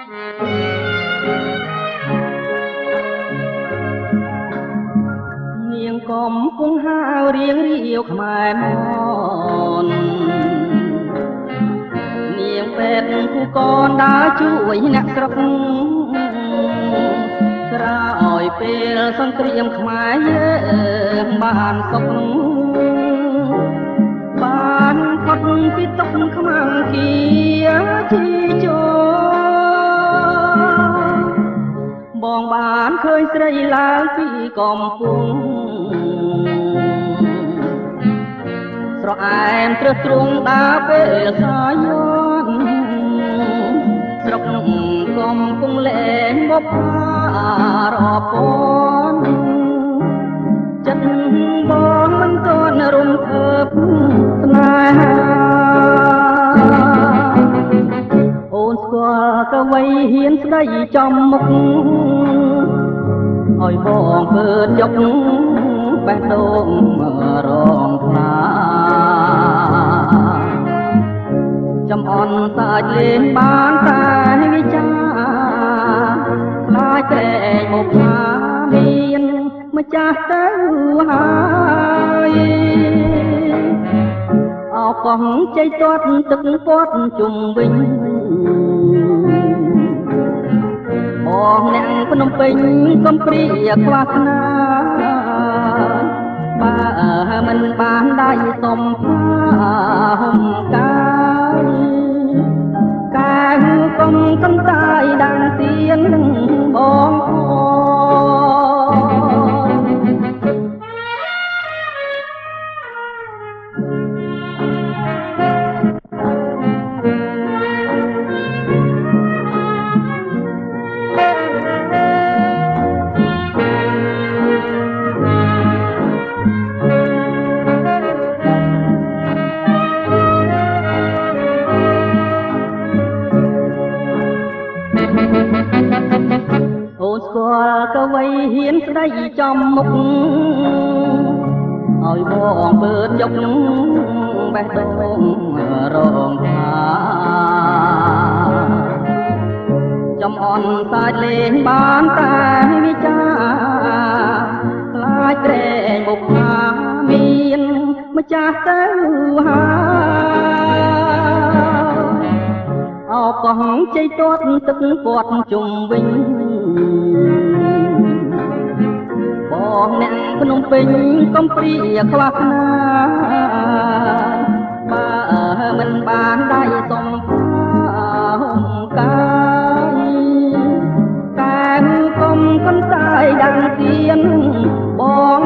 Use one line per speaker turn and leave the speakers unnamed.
នាងកំពុងហាវរៀងរាវខ្មែរមននាងពេទ្យគូកនដើរជួយអ្នកស្រុកក្រោយពេលសង្គ្រាមខ្មែរយើងបានសុខបានផុតពីទុក្ខខ្មាំងគៀជីចូលបងបានឃើញស្រីឡើងពីកំពុងស្រអែមត្រឹសទ្រង់ដើរពេលសាយន់ស្រុកកំពុងលែងមករពន់ចិត្តបងមិនទាន់រំភើបស្នេហាអូនស្គាល់កវីហ៊ានស្ដីចំមុខឲ្យបងពើចុកបេះដូងរងថ្លាចំអន់សាច់លេងបានតែវិចាខ្លាចតែមកថាមានម្ចាស់ទៅហើយអោកងជ័យទាត់ទឹកពាត់ជុំវិញអងអ្នកភ្នំពេញកំព្រាខ្វះខ្នាបើមិនបានដៃសំផាហុំកាយកែកុំកំតាយដានទៀនបងអូនស្គាល់កវីហ៊ានស្ដីចំមុខឲ្យបងពើចុកបេះដូងរងថាចំអន់សាច់លេងបានតែវិចាខ្លាចត្រែងបុប្ផាមានម្ចាស់ទៅហើយអោកងជ័យទាត់ទឹកពាត់ជុំវិញបងអ្នកភ្នំពេញកំព្រាខ្វះខ្នាបើមិនបានដៃសំផាហុំកាយកែកុំកន្តាយដាំទៀនបង